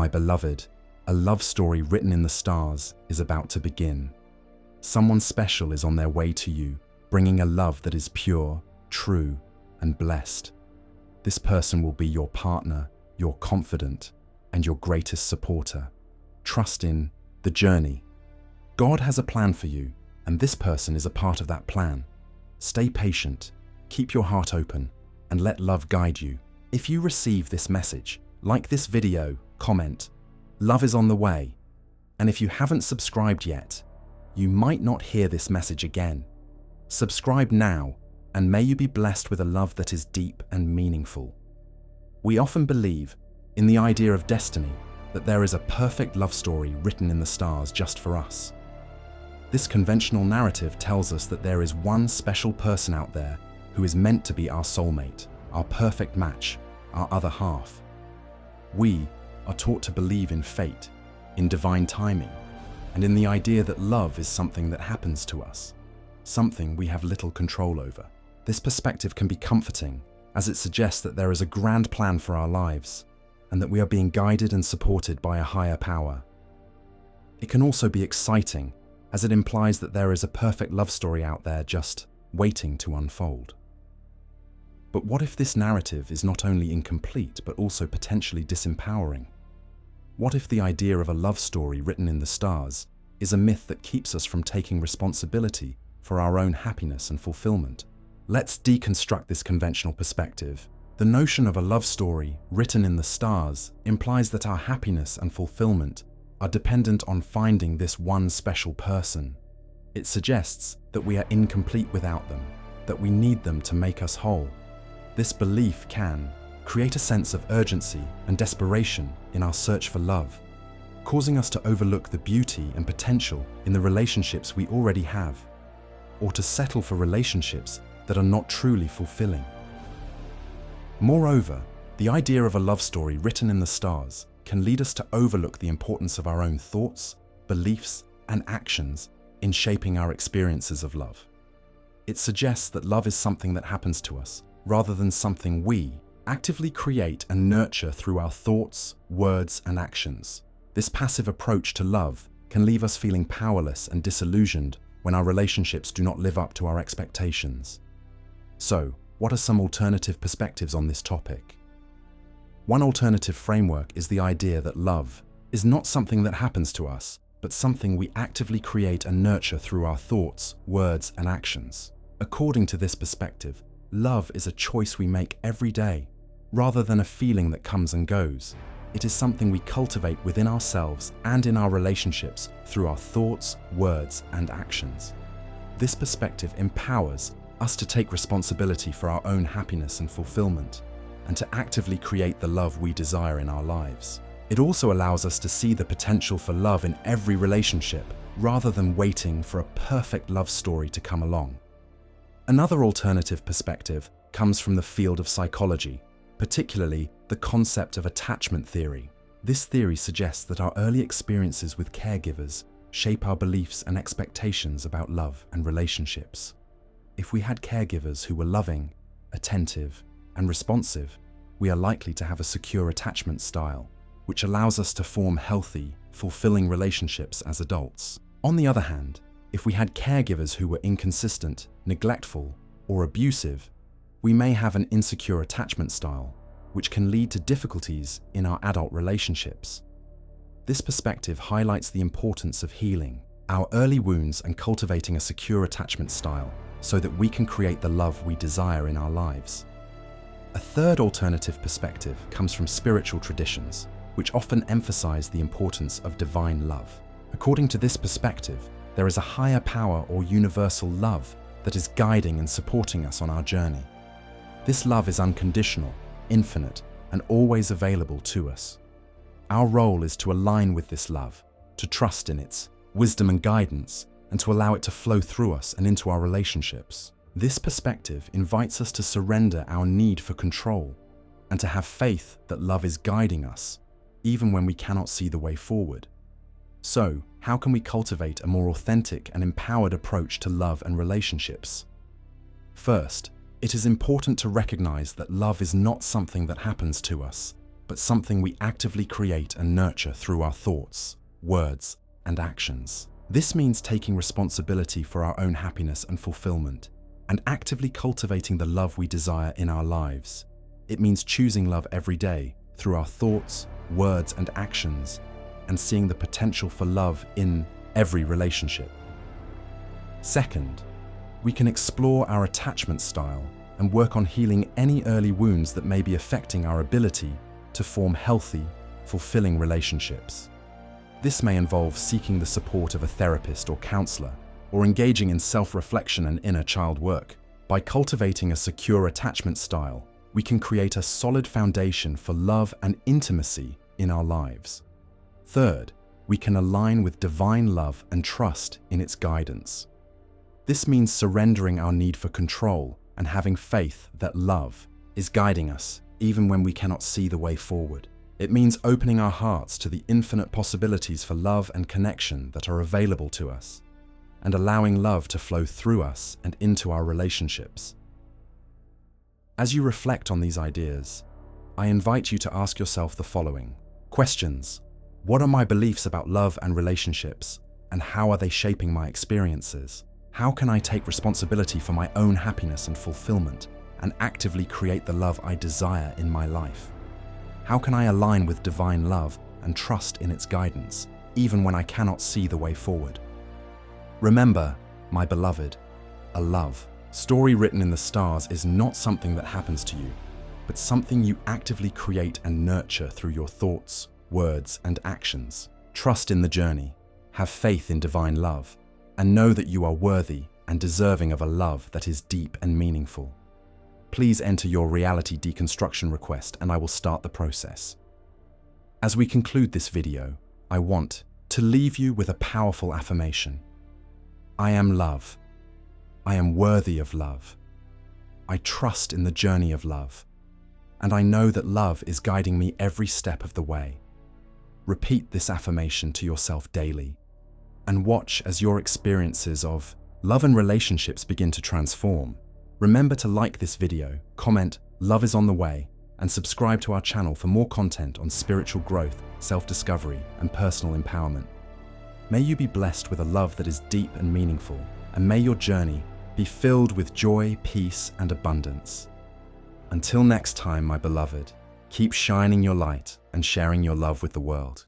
My beloved, a love story written in the stars is about to begin. Someone special is on their way to you, bringing a love that is pure, true, and blessed. This person will be your partner, your confidant, and your greatest supporter. Trust in the journey. God has a plan for you, and this person is a part of that plan. Stay patient, keep your heart open, and let love guide you. If you receive this message, like this video, comment, "Love is on the way." And if you haven't subscribed yet, you might not hear this message again. Subscribe now, and may you be blessed with a love that is deep and meaningful. We often believe in the idea of destiny, that there is a perfect love story written in the stars just for us. This conventional narrative tells us that there is one special person out there who is meant to be our soulmate, our perfect match, our other half. We are taught to believe in fate, in divine timing, and in the idea that love is something that happens to us, something we have little control over. This perspective can be comforting, as it suggests that there is a grand plan for our lives, and that we are being guided and supported by a higher power. It can also be exciting, as it implies that there is a perfect love story out there just waiting to unfold. But what if this narrative is not only incomplete, but also potentially disempowering? What if the idea of a love story written in the stars is a myth that keeps us from taking responsibility for our own happiness and fulfillment? Let's deconstruct this conventional perspective. The notion of a love story written in the stars implies that our happiness and fulfillment are dependent on finding this one special person. It suggests that we are incomplete without them, that we need them to make us whole. This belief can create a sense of urgency and desperation in our search for love, causing us to overlook the beauty and potential in the relationships we already have, or to settle for relationships that are not truly fulfilling. Moreover, the idea of a love story written in the stars can lead us to overlook the importance of our own thoughts, beliefs, and actions in shaping our experiences of love. It suggests that love is something that happens to us, rather than something we actively create and nurture through our thoughts, words, and actions. This passive approach to love can leave us feeling powerless and disillusioned when our relationships do not live up to our expectations. So, what are some alternative perspectives on this topic? One alternative framework is the idea that love is not something that happens to us, but something we actively create and nurture through our thoughts, words, and actions. According to this perspective, love is a choice we make every day, rather than a feeling that comes and goes. It is something we cultivate within ourselves and in our relationships through our thoughts, words, and actions. This perspective empowers us to take responsibility for our own happiness and fulfillment, and to actively create the love we desire in our lives. It also allows us to see the potential for love in every relationship, rather than waiting for a perfect love story to come along. Another alternative perspective comes from the field of psychology, particularly the concept of attachment theory. This theory suggests that our early experiences with caregivers shape our beliefs and expectations about love and relationships. If we had caregivers who were loving, attentive, and responsive, we are likely to have a secure attachment style, which allows us to form healthy, fulfilling relationships as adults. On the other hand, if we had caregivers who were inconsistent, neglectful, or abusive, we may have an insecure attachment style, which can lead to difficulties in our adult relationships. This perspective highlights the importance of healing our early wounds and cultivating a secure attachment style so that we can create the love we desire in our lives. A third alternative perspective comes from spiritual traditions, which often emphasize the importance of divine love. According to this perspective, there is a higher power or universal love that is guiding and supporting us on our journey. This love is unconditional, infinite, and always available to us. Our role is to align with this love, to trust in its wisdom and guidance, and to allow it to flow through us and into our relationships. This perspective invites us to surrender our need for control and to have faith that love is guiding us, even when we cannot see the way forward. So, how can we cultivate a more authentic and empowered approach to love and relationships? First, it is important to recognize that love is not something that happens to us, but something we actively create and nurture through our thoughts, words, and actions. This means taking responsibility for our own happiness and fulfillment, and actively cultivating the love we desire in our lives. It means choosing love every day through our thoughts, words, and actions, and seeing the potential for love in every relationship. Second, we can explore our attachment style and work on healing any early wounds that may be affecting our ability to form healthy, fulfilling relationships. This may involve seeking the support of a therapist or counselor, or engaging in self-reflection and inner child work. By cultivating a secure attachment style, we can create a solid foundation for love and intimacy in our lives. Third, we can align with divine love and trust in its guidance. This means surrendering our need for control and having faith that love is guiding us even when we cannot see the way forward. It means opening our hearts to the infinite possibilities for love and connection that are available to us, and allowing love to flow through us and into our relationships. As you reflect on these ideas, I invite you to ask yourself the following questions. What are my beliefs about love and relationships, and how are they shaping my experiences? How can I take responsibility for my own happiness and fulfillment, and actively create the love I desire in my life? How can I align with divine love and trust in its guidance, even when I cannot see the way forward? Remember, my beloved, a love story written in the stars is not something that happens to you, but something you actively create and nurture through your thoughts, words, and actions. Trust in the journey, have faith in divine love, and know that you are worthy and deserving of a love that is deep and meaningful. Please enter your reality deconstruction request and I will start the process. As we conclude this video, I want to leave you with a powerful affirmation. I am love. I am worthy of love. I trust in the journey of love, and I know that love is guiding me every step of the way. Repeat this affirmation to yourself daily, and watch as your experiences of love and relationships begin to transform. Remember to like this video, comment, "Love is on the way," and subscribe to our channel for more content on spiritual growth, self-discovery, and personal empowerment. May you be blessed with a love that is deep and meaningful, and may your journey be filled with joy, peace, and abundance. Until next time, my beloved, keep shining your light and sharing your love with the world.